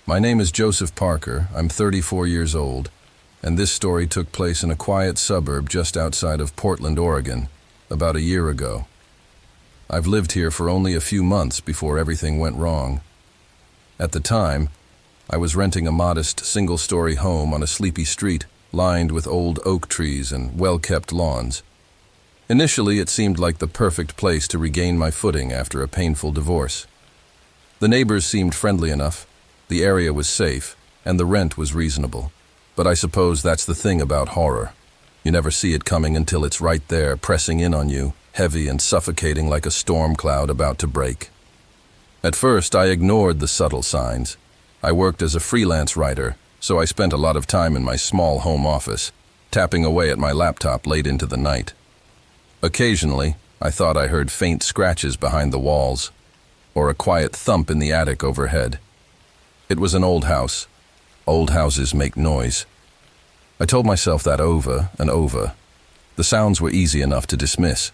My name is Joseph Parker. I'm 34 years old, and this story took place in a quiet suburb just outside of Portland, Oregon, about a year ago. I've lived here for only a few months before everything went wrong. At the time, I was renting a modest single-story home on a sleepy street lined with old oak trees and well-kept lawns. Initially, it seemed like the perfect place to regain my footing after a painful divorce. The neighbors seemed friendly enough, the area was safe, and the rent was reasonable. But I suppose that's the thing about horror. You never see it coming until it's right there, pressing in on you, heavy and suffocating like a storm cloud about to break. At first, I ignored the subtle signs. I worked as a freelance writer, so I spent a lot of time in my small home office, tapping away at my laptop late into the night. Occasionally, I thought I heard faint scratches behind the walls, or a quiet thump in the attic overhead. It was an old house. Old houses make noise. I told myself that over and over. The sounds were easy enough to dismiss.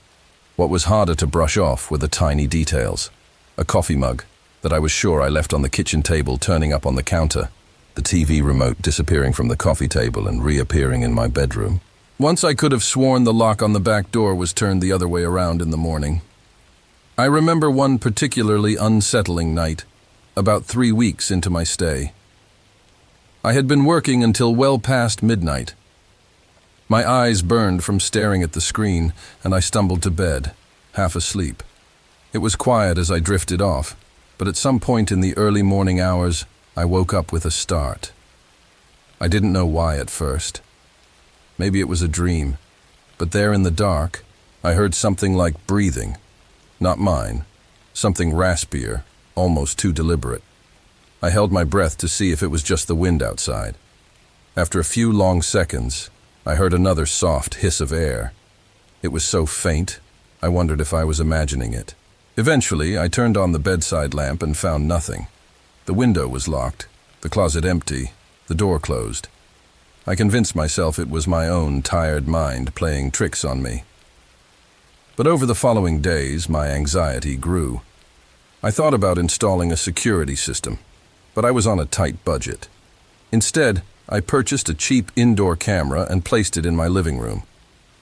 What was harder to brush off were the tiny details. A coffee mug that I was sure I left on the kitchen table turning up on the counter, the TV remote disappearing from the coffee table and reappearing in my bedroom. Once I could have sworn the lock on the back door was turned the other way around in the morning. I remember one particularly unsettling night, about 3 weeks into my stay. I had been working until well past midnight. My eyes burned from staring at the screen, and I stumbled to bed, half asleep. It was quiet as I drifted off, but at some point in the early morning hours, I woke up with a start. I didn't know why at first. Maybe it was a dream, but there in the dark, I heard something like breathing. Not mine, something raspier, almost too deliberate. I held my breath to see if it was just the wind outside. After a few long seconds, I heard another soft hiss of air. It was so faint, I wondered if I was imagining it. Eventually, I turned on the bedside lamp and found nothing. The window was locked, the closet empty, the door closed. I convinced myself it was my own tired mind playing tricks on me. But over the following days, my anxiety grew. I thought about installing a security system, but I was on a tight budget. Instead, I purchased a cheap indoor camera and placed it in my living room.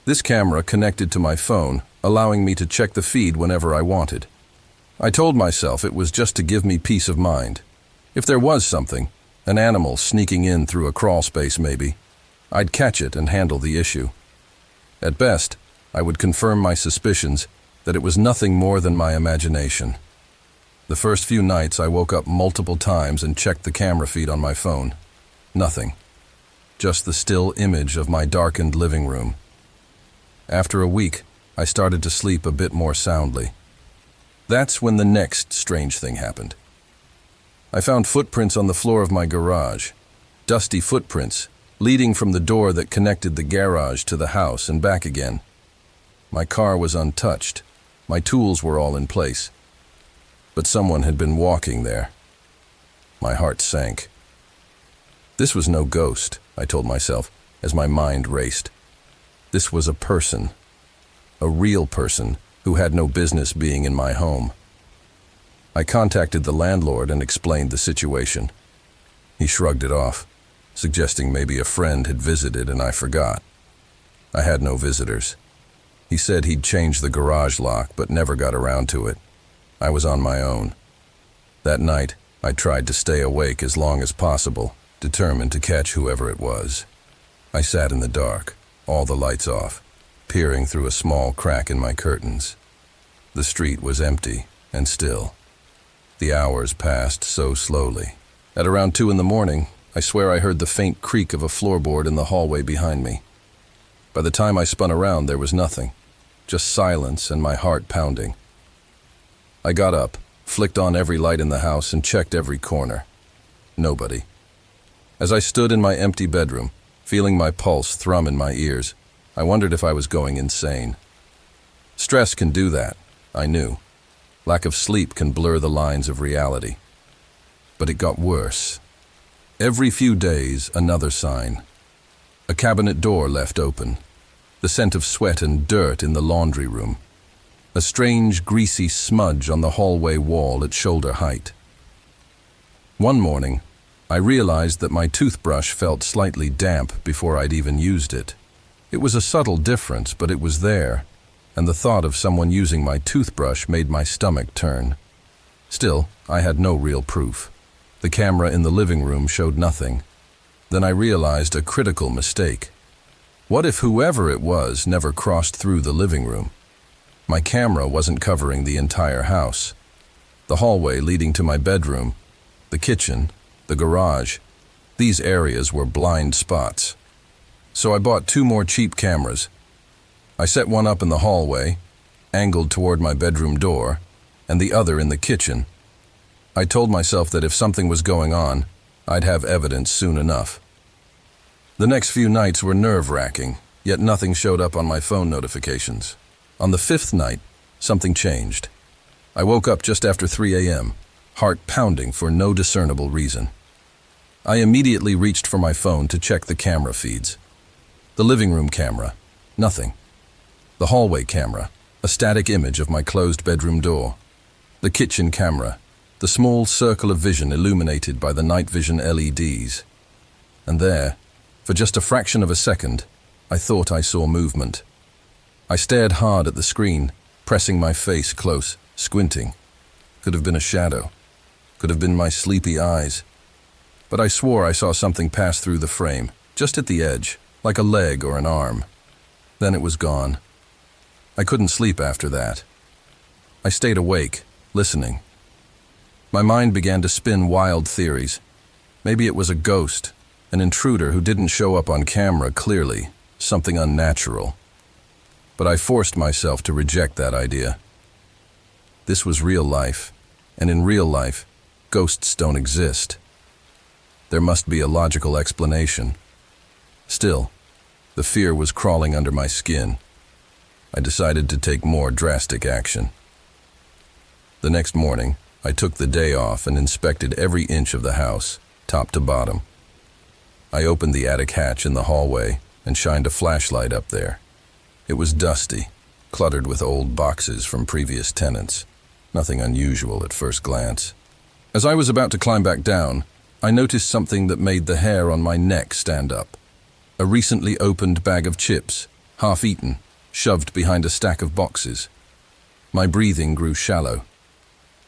This camera connected to my phone, allowing me to check the feed whenever I wanted. I told myself it was just to give me peace of mind. If there was something, an animal sneaking in through a crawl space maybe, I'd catch it and handle the issue. At best, I would confirm my suspicions that it was nothing more than my imagination. The first few nights I woke up multiple times and checked the camera feed on my phone. Nothing. Just the still image of my darkened living room. After a week, I started to sleep a bit more soundly. That's when the next strange thing happened. I found footprints on the floor of my garage. Dusty footprints, leading from the door that connected the garage to the house and back again. My car was untouched. My tools were all in place. But someone had been walking there. My heart sank. This was no ghost, I told myself, as my mind raced. This was a person. A real person who had no business being in my home. I contacted the landlord and explained the situation. He shrugged it off, suggesting maybe a friend had visited and I forgot. I had no visitors. He said he'd changed the garage lock but never got around to it. I was on my own. That night, I tried to stay awake as long as possible, determined to catch whoever it was. I sat in the dark, all the lights off, peering through a small crack in my curtains. The street was empty and still. The hours passed so slowly. At around 2 a.m, I swear I heard the faint creak of a floorboard in the hallway behind me. By the time I spun around, there was nothing, just silence and my heart pounding. I got up, flicked on every light in the house and checked every corner. Nobody. As I stood in my empty bedroom, feeling my pulse thrum in my ears, I wondered if I was going insane. Stress can do that, I knew. Lack of sleep can blur the lines of reality. But it got worse. Every few days, another sign. A cabinet door left open. The scent of sweat and dirt in the laundry room. A strange, greasy smudge on the hallway wall at shoulder height. One morning, I realized that my toothbrush felt slightly damp before I'd even used it. It was a subtle difference, but it was there, and the thought of someone using my toothbrush made my stomach turn. Still, I had no real proof. The camera in the living room showed nothing. Then I realized a critical mistake. What if whoever it was never crossed through the living room? My camera wasn't covering the entire house. The hallway leading to my bedroom, the kitchen, the garage, these areas were blind spots. So I bought 2 more cheap cameras. I set one up in the hallway, angled toward my bedroom door, and the other in the kitchen. I told myself that if something was going on, I'd have evidence soon enough. The next few nights were nerve-wracking, yet nothing showed up on my phone notifications. On the 5th night, something changed. I woke up just after 3 a.m., heart pounding for no discernible reason. I immediately reached for my phone to check the camera feeds. The living room camera, nothing. The hallway camera, a static image of my closed bedroom door. The kitchen camera, the small circle of vision illuminated by the night vision LEDs. And there, for just a fraction of a second, I thought I saw movement. I stared hard at the screen, pressing my face close, squinting. Could have been a shadow. Could have been my sleepy eyes. But I swore I saw something pass through the frame, just at the edge, like a leg or an arm. Then it was gone. I couldn't sleep after that. I stayed awake, listening. My mind began to spin wild theories. Maybe it was a ghost, an intruder who didn't show up on camera clearly, something unnatural. But I forced myself to reject that idea. This was real life, and in real life, ghosts don't exist. There must be a logical explanation. Still, the fear was crawling under my skin. I decided to take more drastic action. The next morning, I took the day off and inspected every inch of the house, top to bottom. I opened the attic hatch in the hallway and shined a flashlight up there. It was dusty, cluttered with old boxes from previous tenants. Nothing unusual at first glance. As I was about to climb back down, I noticed something that made the hair on my neck stand up. A recently opened bag of chips, half eaten, shoved behind a stack of boxes. My breathing grew shallow.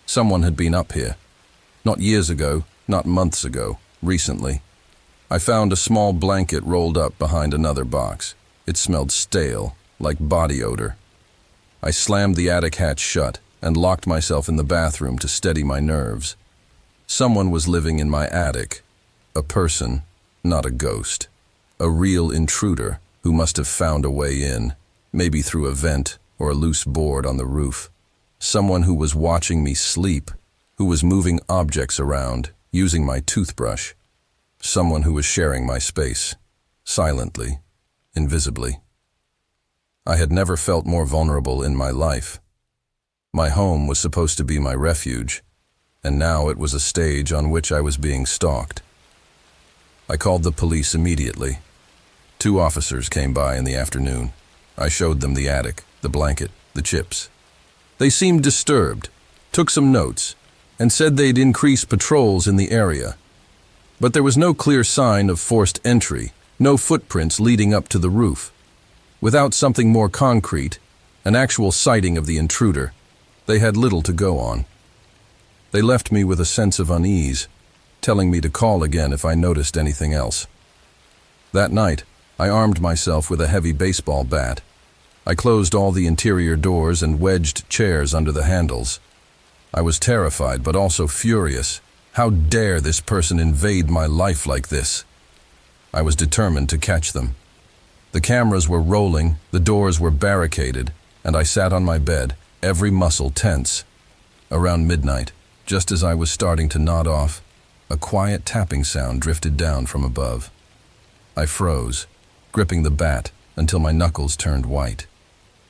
Someone had been up here. Not years ago, not months ago, recently. I found a small blanket rolled up behind another box. It smelled stale, like body odor. I slammed the attic hatch shut and locked myself in the bathroom to steady my nerves. Someone was living in my attic. A person, not a ghost. A real intruder who must have found a way in, maybe through a vent or a loose board on the roof. Someone who was watching me sleep, who was moving objects around, using my toothbrush. Someone who was sharing my space, silently, invisibly. I had never felt more vulnerable in my life. My home was supposed to be my refuge, and now it was a stage on which I was being stalked. I called the police immediately. 2 officers came by in the afternoon. I showed them the attic, the blanket, the chips. They seemed disturbed, took some notes, and said they'd increase patrols in the area. But there was no clear sign of forced entry, no footprints leading up to the roof. Without something more concrete, an actual sighting of the intruder, they had little to go on. They left me with a sense of unease, telling me to call again if I noticed anything else. That night, I armed myself with a heavy baseball bat. I closed all the interior doors and wedged chairs under the handles. I was terrified, but also furious. How dare this person invade my life like this? I was determined to catch them. The cameras were rolling, the doors were barricaded, and I sat on my bed, every muscle tense. Around midnight, just as I was starting to nod off, a quiet tapping sound drifted down from above. I froze, gripping the bat until my knuckles turned white.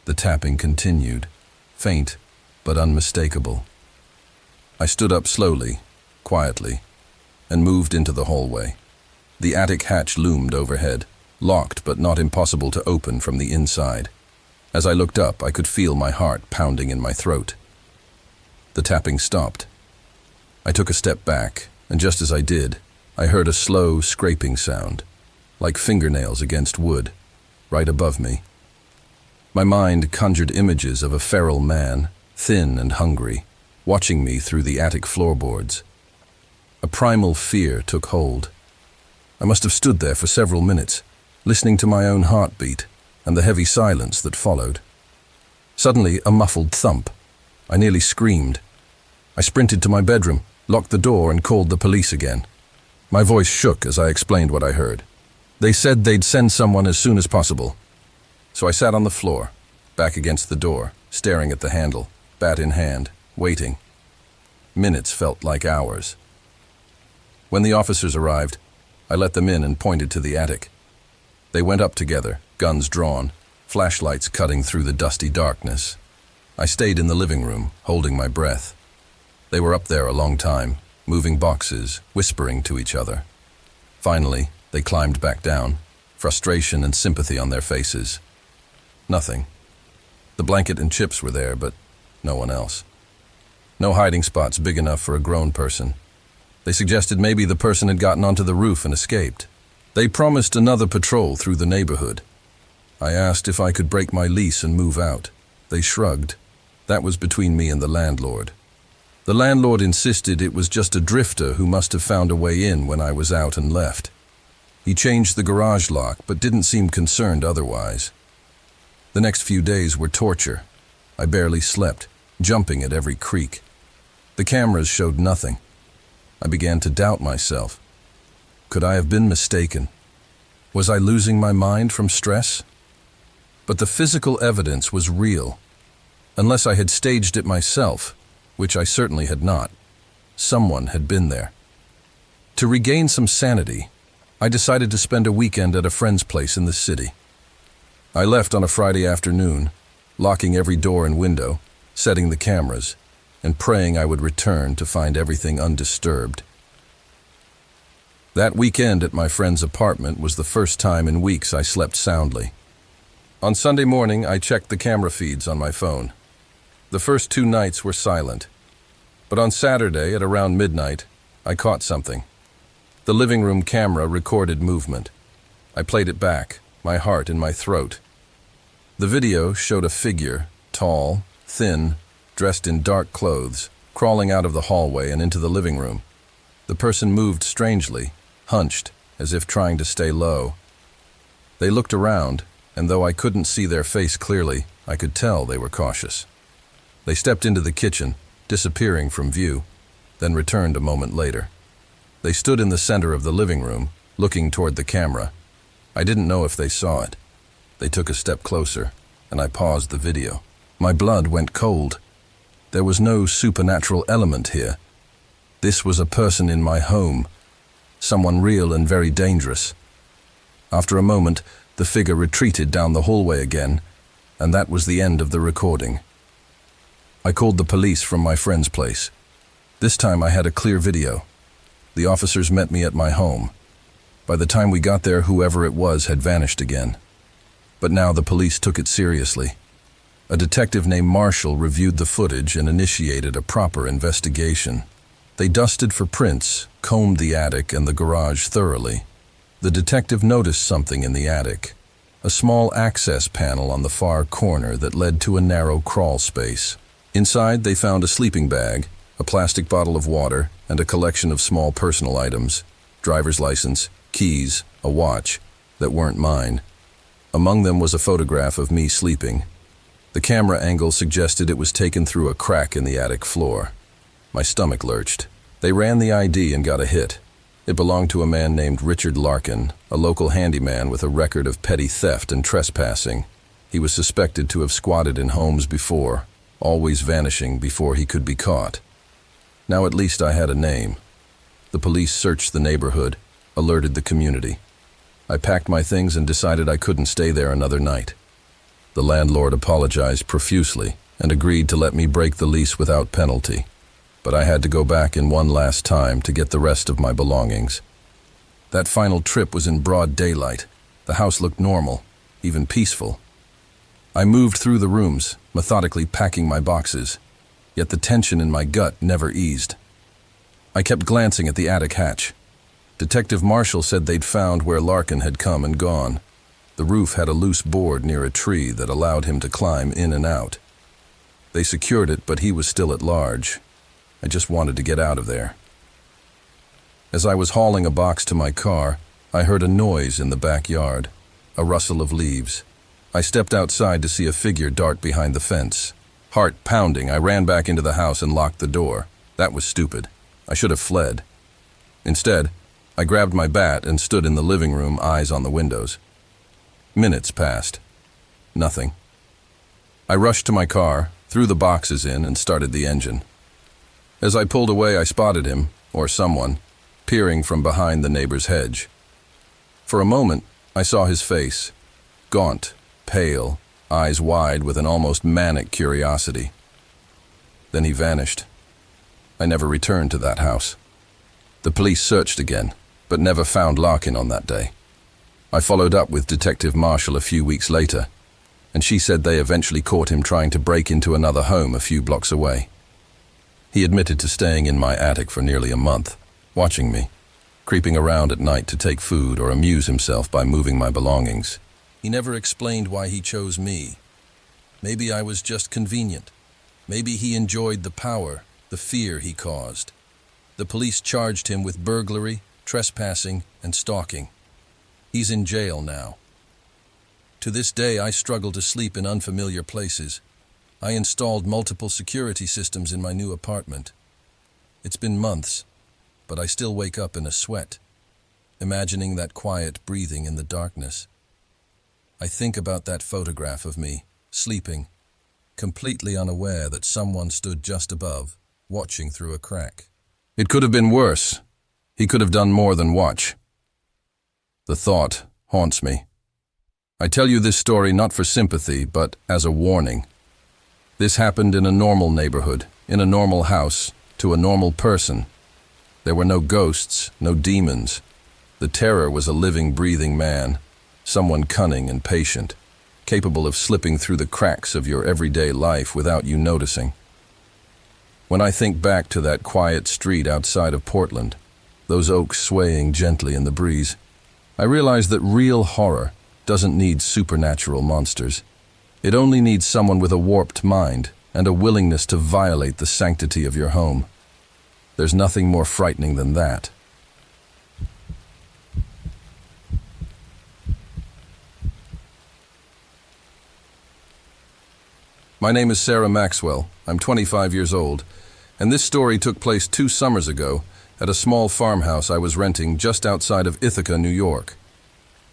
The tapping continued, faint but unmistakable. I stood up slowly, quietly, and moved into the hallway. The attic hatch loomed overhead, locked but not impossible to open from the inside. As I looked up, I could feel my heart pounding in my throat. The tapping stopped. I took a step back, and just as I did, I heard a slow, scraping sound, like fingernails against wood, right above me. My mind conjured images of a feral man, thin and hungry, watching me through the attic floorboards. A primal fear took hold. I must have stood there for several minutes, listening to my own heartbeat and the heavy silence that followed. Suddenly, a muffled thump. I nearly screamed. I sprinted to my bedroom, locked the door, and called the police again. My voice shook as I explained what I heard. They said they'd send someone as soon as possible. So I sat on the floor, back against the door, staring at the handle, bat in hand, waiting. Minutes felt like hours. When the officers arrived, I let them in and pointed to the attic. They went up together, guns drawn, flashlights cutting through the dusty darkness. I stayed in the living room, holding my breath. They were up there a long time, moving boxes, whispering to each other. Finally, they climbed back down, frustration and sympathy on their faces. Nothing. The blanket and chips were there, but no one else. No hiding spots big enough for a grown person. They suggested maybe the person had gotten onto the roof and escaped. They promised another patrol through the neighborhood. I asked if I could break my lease and move out. They shrugged. That was between me and the landlord. The landlord insisted it was just a drifter who must have found a way in when I was out and left. He changed the garage lock, but didn't seem concerned otherwise. The next few days were torture. I barely slept, jumping at every creak. The cameras showed nothing. I began to doubt myself. Could I have been mistaken? Was I losing my mind from stress? But the physical evidence was real. Unless I had staged it myself, which I certainly had not, someone had been there. To regain some sanity, I decided to spend a weekend at a friend's place in the city. I left on a Friday afternoon, locking every door and window, setting the cameras, and praying I would return to find everything undisturbed. That weekend at my friend's apartment was the first time in weeks I slept soundly. On Sunday morning, I checked the camera feeds on my phone. The first 2 nights were silent. But on Saturday, at around midnight, I caught something. The living room camera recorded movement. I played it back, my heart in my throat. The video showed a figure, tall, thin, dressed in dark clothes, crawling out of the hallway and into the living room. The person moved strangely, hunched, as if trying to stay low. They looked around, and though I couldn't see their face clearly, I could tell they were cautious. They stepped into the kitchen, disappearing from view, then returned a moment later. They stood in the center of the living room, looking toward the camera. I didn't know if they saw it. They took a step closer, and I paused the video. My blood went cold. There was no supernatural element here. This was a person in my home, someone real and very dangerous. After a moment, the figure retreated down the hallway again, and that was the end of the recording. I called the police from my friend's place. This time I had a clear video. The officers met me at my home. By the time we got there, whoever it was had vanished again. But now the police took it seriously. A detective named Marshall reviewed the footage and initiated a proper investigation. They dusted for prints, combed the attic and the garage thoroughly. The detective noticed something in the attic, a small access panel on the far corner that led to a narrow crawl space. Inside, they found a sleeping bag, a plastic bottle of water, and a collection of small personal items, driver's license, keys, a watch, that weren't mine. Among them was a photograph of me sleeping. The camera angle suggested it was taken through a crack in the attic floor. My stomach lurched. They ran the ID and got a hit. It belonged to a man named Richard Larkin, a local handyman with a record of petty theft and trespassing. He was suspected to have squatted in homes before, always vanishing before he could be caught. Now at least I had a name. The police searched the neighborhood, alerted the community. I packed my things and decided I couldn't stay there another night. The landlord apologized profusely and agreed to let me break the lease without penalty, but I had to go back in one last time to get the rest of my belongings. That final trip was in broad daylight. The house looked normal, even peaceful. I moved through the rooms, methodically packing my boxes, yet the tension in my gut never eased. I kept glancing at the attic hatch. Detective Marshall said they'd found where Larkin had come and gone. The roof had a loose board near a tree that allowed him to climb in and out. They secured it, but he was still at large. I just wanted to get out of there. As I was hauling a box to my car, I heard a noise in the backyard, a rustle of leaves. I stepped outside to see a figure dart behind the fence. Heart pounding, I ran back into the house and locked the door. That was stupid. I should have fled. Instead, I grabbed my bat and stood in the living room, eyes on the windows. Minutes passed. Nothing. I rushed to my car, threw the boxes in, and started the engine. As I pulled away, I spotted him, or someone, peering from behind the neighbor's hedge. For a moment, I saw his face, gaunt, pale, eyes wide with an almost manic curiosity. Then he vanished. I never returned to that house. The police searched again, but never found Larkin on that day. I followed up with Detective Marshall a few weeks later, and she said they eventually caught him trying to break into another home a few blocks away. He admitted to staying in my attic for nearly a month, watching me, creeping around at night to take food or amuse himself by moving my belongings. He never explained why he chose me. Maybe I was just convenient. Maybe he enjoyed the power, the fear he caused. The police charged him with burglary, trespassing, and stalking. He's in jail now. To this day, I struggle to sleep in unfamiliar places. I installed multiple security systems in my new apartment. It's been months, but I still wake up in a sweat, imagining that quiet breathing in the darkness. I think about that photograph of me, sleeping, completely unaware that someone stood just above, watching through a crack. It could have been worse. He could have done more than watch. The thought haunts me. I tell you this story not for sympathy, but as a warning. This happened in a normal neighborhood, in a normal house, to a normal person. There were no ghosts, no demons. The terror was a living, breathing man, someone cunning and patient, capable of slipping through the cracks of your everyday life without you noticing. When I think back to that quiet street outside of Portland, those oaks swaying gently in the breeze, I realize that real horror doesn't need supernatural monsters. It only needs someone with a warped mind and a willingness to violate the sanctity of your home. There's nothing more frightening than that. My name is Sarah Maxwell. I'm 25 years old, and this story took place 2 summers ago at a small farmhouse I was renting just outside of Ithaca, New York.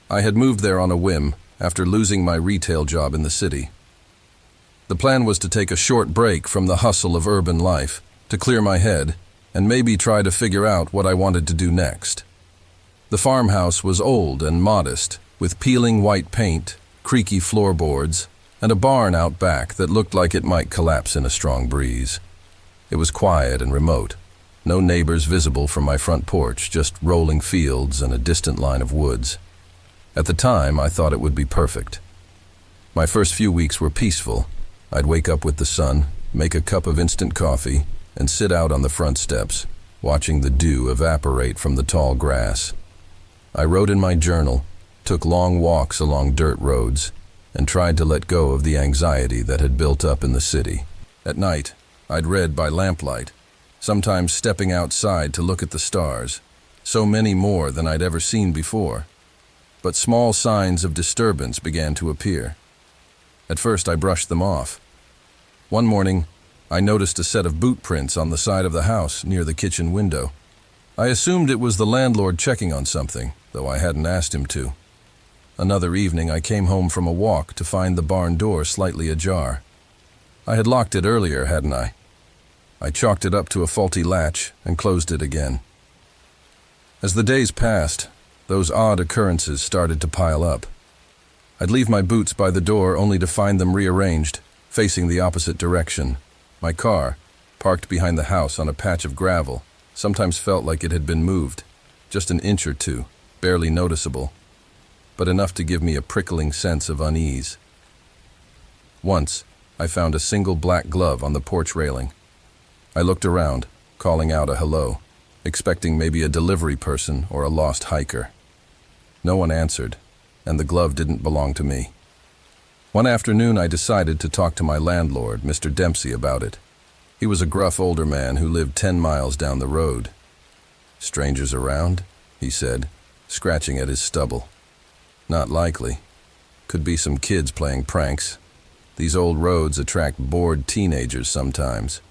I had moved there on a whim after losing my retail job in the city. The plan was to take a short break from the hustle of urban life, to clear my head, and maybe try to figure out what I wanted to do next. The farmhouse was old and modest, with peeling white paint, creaky floorboards, and a barn out back that looked like it might collapse in a strong breeze. It was quiet and remote. No neighbors visible from my front porch, just rolling fields and a distant line of woods. At the time, I thought it would be perfect. My first few weeks were peaceful. I'd wake up with the sun, make a cup of instant coffee, and sit out on the front steps, watching the dew evaporate from the tall grass. I wrote in my journal, took long walks along dirt roads, and tried to let go of the anxiety that had built up in the city. At night, I'd read by lamplight, sometimes stepping outside to look at the stars, so many more than I'd ever seen before. But small signs of disturbance began to appear. At first, I brushed them off. One morning, I noticed a set of boot prints on the side of the house near the kitchen window. I assumed it was the landlord checking on something, though I hadn't asked him to. Another evening, I came home from a walk to find the barn door slightly ajar. I had locked it earlier, hadn't I? I chalked it up to a faulty latch and closed it again. As the days passed, those odd occurrences started to pile up. I'd leave my boots by the door only to find them rearranged, facing the opposite direction. My car, parked behind the house on a patch of gravel, sometimes felt like it had been moved, just an inch or two, barely noticeable, but enough to give me a prickling sense of unease. Once, I found a single black glove on the porch railing. I looked around, calling out a hello. expecting maybe a delivery person or a lost hiker. No one answered, and the glove didn't belong to me. One afternoon, I decided to talk to my landlord, Mr. Dempsey, about it. He was a gruff older man who lived 10 miles down the road. "Strangers around?" he said, scratching at his stubble. "Not likely. Could be some kids playing pranks. These old roads attract bored teenagers sometimes."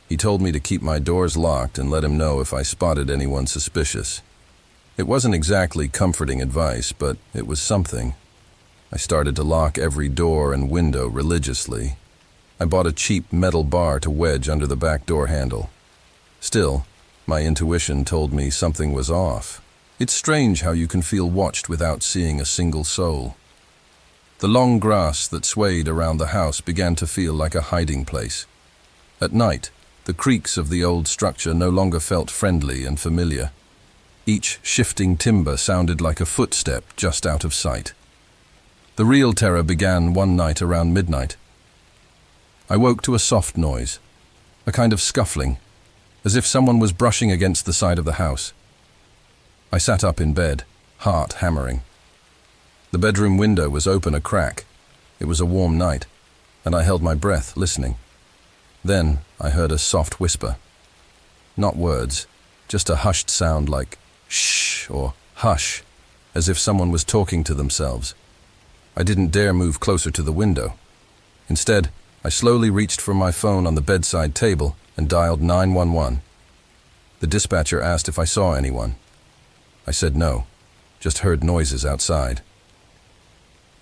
He told me to keep my doors locked and let him know if I spotted anyone suspicious. It wasn't exactly comforting advice, but it was something. I started to lock every door and window religiously. I bought a cheap metal bar to wedge under the back door handle. Still, my intuition told me something was off. It's strange how you can feel watched without seeing a single soul. The long grass that swayed around the house began to feel like a hiding place. At night, the creaks of the old structure no longer felt friendly and familiar. Each shifting timber sounded like a footstep just out of sight. The real terror began one night around midnight. I woke to a soft noise, a kind of scuffling, as if someone was brushing against the side of the house. I sat up in bed, heart hammering. The bedroom window was open a crack. It was a warm night, and I held my breath, listening. Then I heard a soft whisper. Not words, just a hushed sound like shh or hush, as if someone was talking to themselves. I didn't dare move closer to the window. Instead, I slowly reached for my phone on the bedside table and dialed 911. The dispatcher asked if I saw anyone. I said no, just heard noises outside.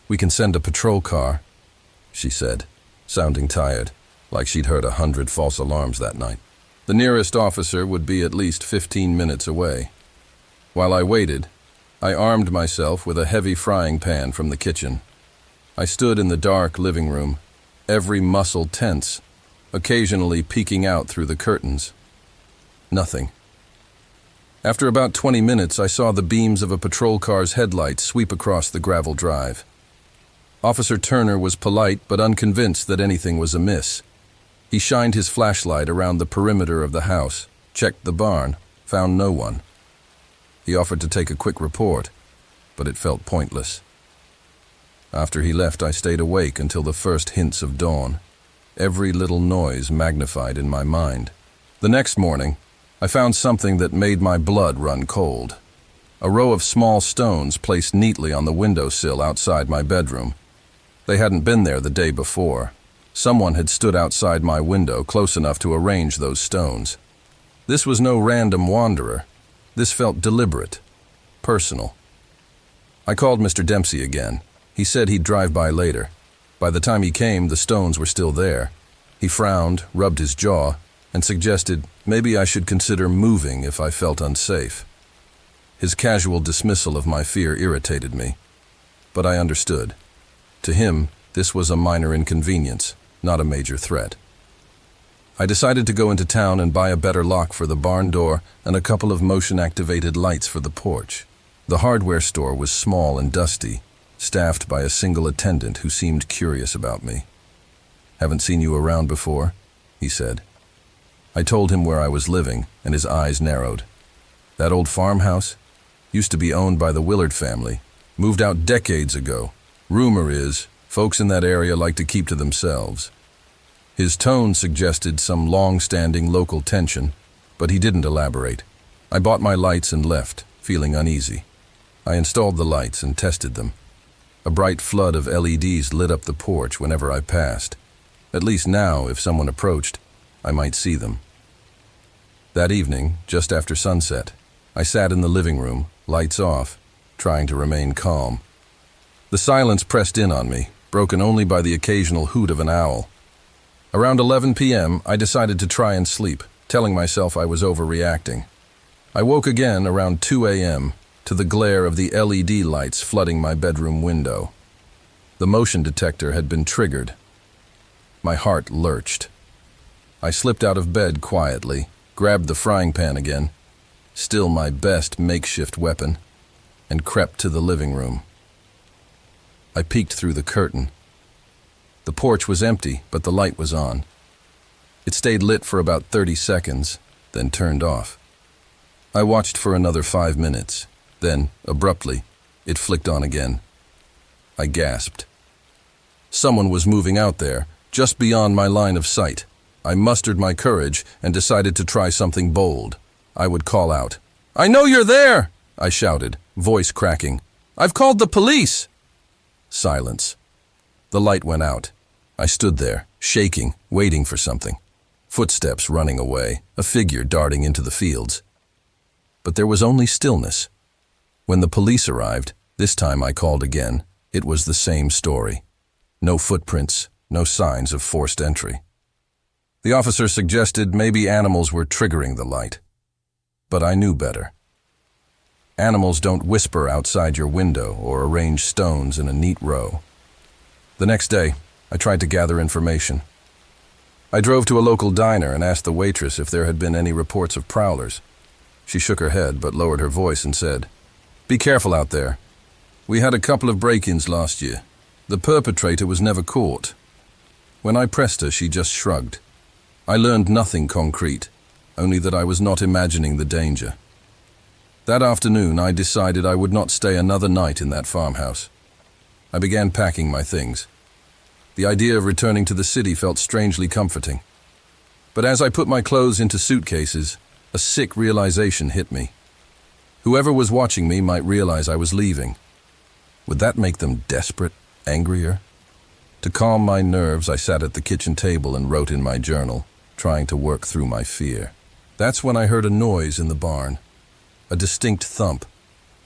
"We can send a patrol car," she said, sounding tired, like she'd heard 100 false alarms that night. The nearest officer would be at least 15 minutes away. While I waited, I armed myself with a heavy frying pan from the kitchen. I stood in the dark living room, every muscle tense, occasionally peeking out through the curtains. Nothing. After about 20 minutes, I saw the beams of a patrol car's headlights sweep across the gravel drive. Officer Turner was polite but unconvinced that anything was amiss. He shined his flashlight around the perimeter of the house, checked the barn, found no one. He offered to take a quick report, but it felt pointless. After he left, I stayed awake until the first hints of dawn, every little noise magnified in my mind. The next morning, I found something that made my blood run cold. A row of small stones placed neatly on the windowsill outside my bedroom. They hadn't been there the day before. Someone had stood outside my window close enough to arrange those stones. This was no random wanderer. This felt deliberate, personal. I called Mr. Dempsey again. He said he'd drive by later. By the time he came, the stones were still there. He frowned, rubbed his jaw, and suggested maybe I should consider moving if I felt unsafe. His casual dismissal of my fear irritated me, but I understood. To him, this was a minor inconvenience, not a major threat. I decided to go into town and buy a better lock for the barn door and a couple of motion-activated lights for the porch. The hardware store was small and dusty, staffed by a single attendant who seemed curious about me. "Haven't seen you around before," he said. I told him where I was living, and his eyes narrowed. "That old farmhouse? Used to be owned by the Willard family. Moved out decades ago. Rumor is, folks in that area like to keep to themselves." His tone suggested some long-standing local tension, but he didn't elaborate. I bought my lights and left, feeling uneasy. I installed the lights and tested them. A bright flood of LEDs lit up the porch whenever I passed. At least now, if someone approached, I might see them. That evening, just after sunset, I sat in the living room, lights off, trying to remain calm. The silence pressed in on me, broken only by the occasional hoot of an owl. Around 11 p.m., I decided to try and sleep, telling myself I was overreacting. I woke again around 2 a.m. to the glare of the LED lights flooding my bedroom window. The motion detector had been triggered. My heart lurched. I slipped out of bed quietly, grabbed the frying pan again, still my best makeshift weapon, and crept to the living room. I peeked through the curtain. The porch was empty, but the light was on. It stayed lit for about 30 seconds, then turned off. I watched for another 5 minutes. Then, abruptly, it flicked on again. I gasped. Someone was moving out there, just beyond my line of sight. I mustered my courage and decided to try something bold. I would call out. "I know you're there!" I shouted, voice cracking. "I've called the police!" Silence. The light went out. I stood there, shaking, waiting for something. Footsteps running away, a figure darting into the fields. But there was only stillness. When the police arrived, this time I called again. It was the same story. No footprints, no signs of forced entry. The officer suggested maybe animals were triggering the light. But I knew better. Animals don't whisper outside your window or arrange stones in a neat row. The next day, I tried to gather information. I drove to a local diner and asked the waitress if there had been any reports of prowlers. She shook her head but lowered her voice and said, "Be careful out there. We had a couple of break-ins last year. The perpetrator was never caught." When I pressed her, she just shrugged. I learned nothing concrete, only that I was not imagining the danger. That afternoon, I decided I would not stay another night in that farmhouse. I began packing my things. The idea of returning to the city felt strangely comforting. But as I put my clothes into suitcases, a sick realization hit me. Whoever was watching me might realize I was leaving. Would that make them desperate, angrier? To calm my nerves, I sat at the kitchen table and wrote in my journal, trying to work through my fear. That's when I heard a noise in the barn. A distinct thump.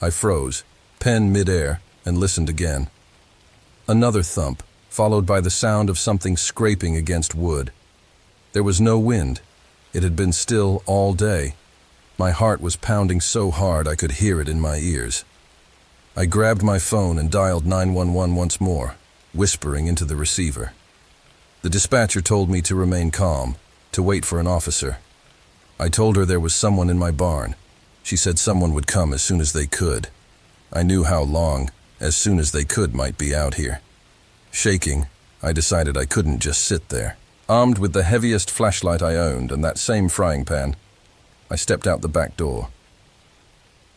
I froze, pen midair, and listened again. Another thump, followed by the sound of something scraping against wood. There was no wind. It had been still all day. My heart was pounding so hard I could hear it in my ears. I grabbed my phone and dialed 911 once more, whispering into the receiver. The dispatcher told me to remain calm, to wait for an officer. I told her there was someone in my barn. She said someone would come as soon as they could. I knew how long, as soon as they could, might be out here. Shaking, I decided I couldn't just sit there. Armed with the heaviest flashlight I owned and that same frying pan, I stepped out the back door.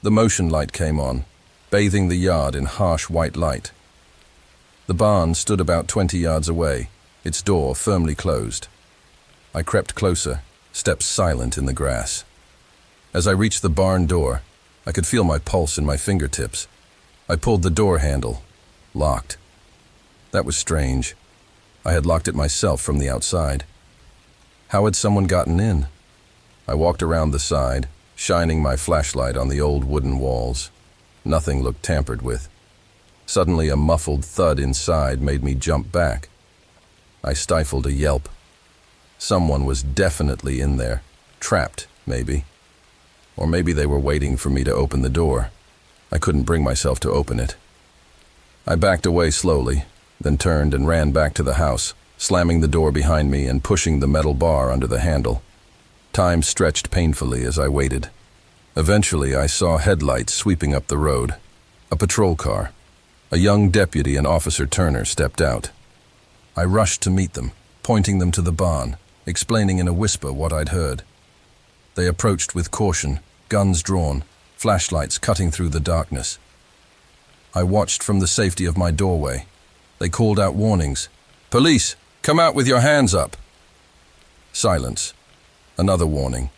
The motion light came on, bathing the yard in harsh white light. The barn stood about 20 yards away, its door firmly closed. I crept closer, steps silent in the grass. As I reached the barn door, I could feel my pulse in my fingertips. I pulled the door handle. Locked. That was strange. I had locked it myself from the outside. How had someone gotten in? I walked around the side, shining my flashlight on the old wooden walls. Nothing looked tampered with. Suddenly, a muffled thud inside made me jump back. I stifled a yelp. Someone was definitely in there. Trapped, maybe. Or maybe they were waiting for me to open the door. I couldn't bring myself to open it. I backed away slowly, then turned and ran back to the house, slamming the door behind me and pushing the metal bar under the handle. Time stretched painfully as I waited. Eventually, I saw headlights sweeping up the road. A patrol car. A young deputy and Officer Turner stepped out. I rushed to meet them, pointing them to the barn, explaining in a whisper what I'd heard. They approached with caution, guns drawn, flashlights cutting through the darkness. I watched from the safety of my doorway. They called out warnings. "Police, come out with your hands up." Silence. Another warning.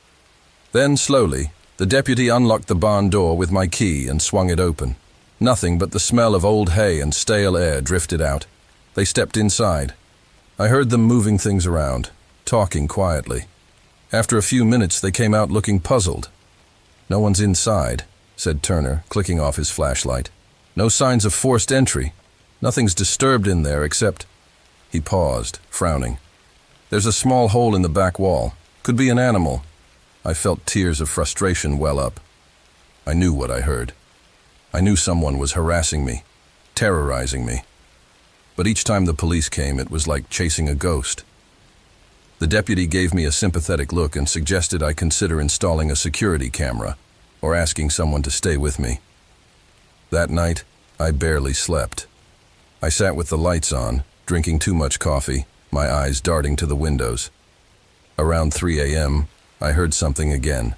Then, slowly, the deputy unlocked the barn door with my key and swung it open. Nothing but the smell of old hay and stale air drifted out. They stepped inside. I heard them moving things around, talking quietly. After a few minutes, they came out looking puzzled. "No one's inside," said Turner, clicking off his flashlight. "No signs of forced entry. Nothing's disturbed in there except—" He paused, frowning. "There's a small hole in the back wall. Could be an animal." I felt tears of frustration well up. I knew what I heard. I knew someone was harassing me, terrorizing me. But each time the police came, it was like chasing a ghost. The deputy gave me a sympathetic look and suggested I consider installing a security camera or asking someone to stay with me. That night, I barely slept. I sat with the lights on, drinking too much coffee, my eyes darting to the windows. Around 3 a.m., I heard something again.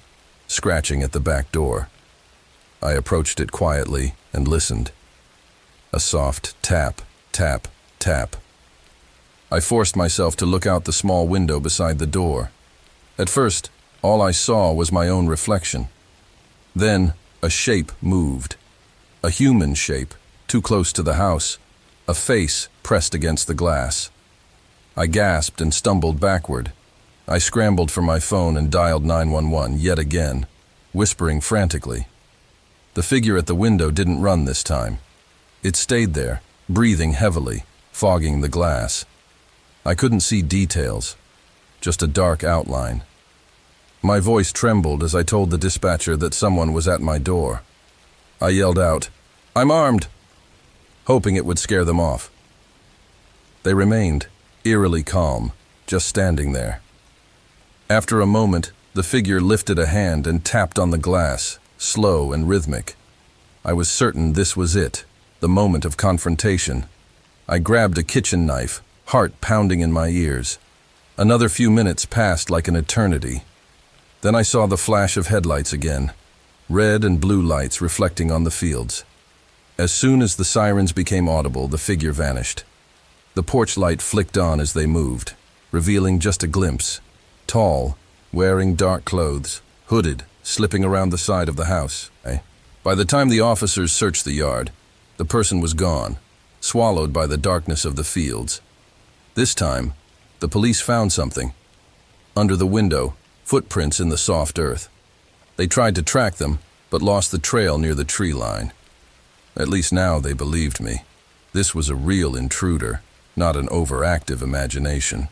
scratching at the back door. I approached it quietly and listened. A soft tap, tap, tap. I forced myself to look out the small window beside the door. At first, all I saw was my own reflection. Then, a shape moved. A human shape, too close to the house. A face pressed against the glass. I gasped and stumbled backward. I scrambled for my phone and dialed 911 yet again, whispering frantically. The figure at the window didn't run this time. It stayed there, breathing heavily, fogging the glass. I couldn't see details, just a dark outline. My voice trembled as I told the dispatcher that someone was at my door. I yelled out, "I'm armed," hoping it would scare them off. They remained, eerily calm, just standing there. After a moment, the figure lifted a hand and tapped on the glass, slow and rhythmic. I was certain this was it, the moment of confrontation. I grabbed a kitchen knife, heart pounding in my ears. Another few minutes passed like an eternity. Then I saw the flash of headlights again, red and blue lights reflecting on the fields. As soon as the sirens became audible, the figure vanished. The porch light flicked on as they moved, revealing just a glimpse. Tall, wearing dark clothes, hooded, slipping around the side of the house. By the time the officers searched the yard, the person was gone, swallowed by the darkness of the fields. This time, the police found something. Under the window, footprints in the soft earth. They tried to track them, but lost the trail near the tree line. At least now they believed me. This was a real intruder, not an overactive imagination.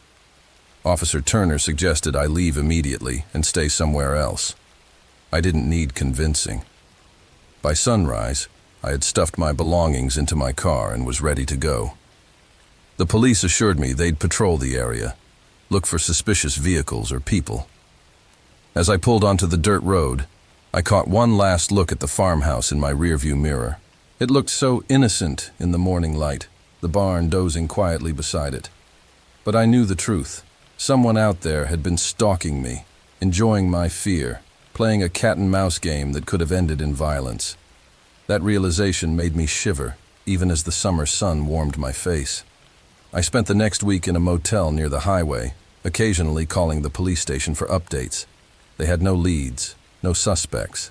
Officer Turner suggested I leave immediately and stay somewhere else. I didn't need convincing. By sunrise, I had stuffed my belongings into my car and was ready to go. The police assured me they'd patrol the area, look for suspicious vehicles or people. As I pulled onto the dirt road, I caught one last look at the farmhouse in my rearview mirror. It looked so innocent in the morning light, the barn dozing quietly beside it. But I knew the truth. Someone out there had been stalking me, enjoying my fear, playing a cat-and-mouse game that could have ended in violence. That realization made me shiver, even as the summer sun warmed my face. I spent the next week in a motel near the highway, occasionally calling the police station for updates. They had no leads, no suspects.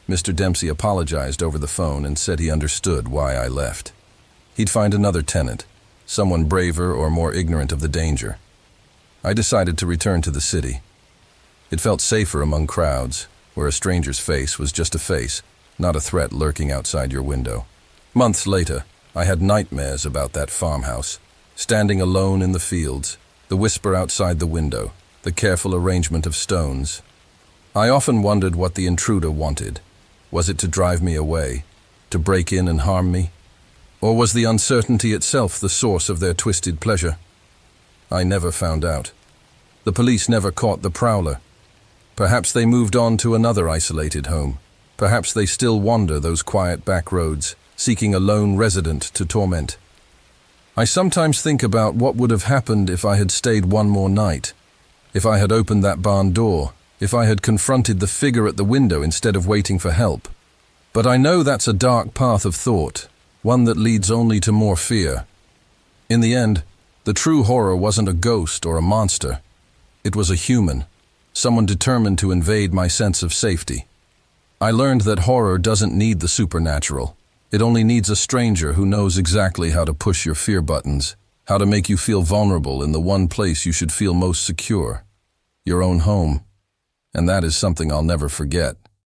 Mr. Dempsey apologized over the phone and said he understood why I left. He'd find another tenant, someone braver or more ignorant of the danger. I decided to return to the city. It felt safer among crowds, where a stranger's face was just a face, not a threat lurking outside your window. Months later, I had nightmares about that farmhouse, standing alone in the fields, the whisper outside the window, the careful arrangement of stones. I often wondered what the intruder wanted. Was it to drive me away, to break in and harm me? Or was the uncertainty itself the source of their twisted pleasure? I never found out. The police never caught the prowler. Perhaps they moved on to another isolated home. Perhaps they still wander those quiet back roads, seeking a lone resident to torment. I sometimes think about what would have happened if I had stayed one more night, if I had opened that barn door, if I had confronted the figure at the window instead of waiting for help. But I know that's a dark path of thought, one that leads only to more fear. In the end, the true horror wasn't a ghost or a monster. It was a human, someone determined to invade my sense of safety. I learned that horror doesn't need the supernatural. It only needs a stranger who knows exactly how to push your fear buttons, how to make you feel vulnerable in the one place you should feel most secure, your own home. And that is something I'll never forget.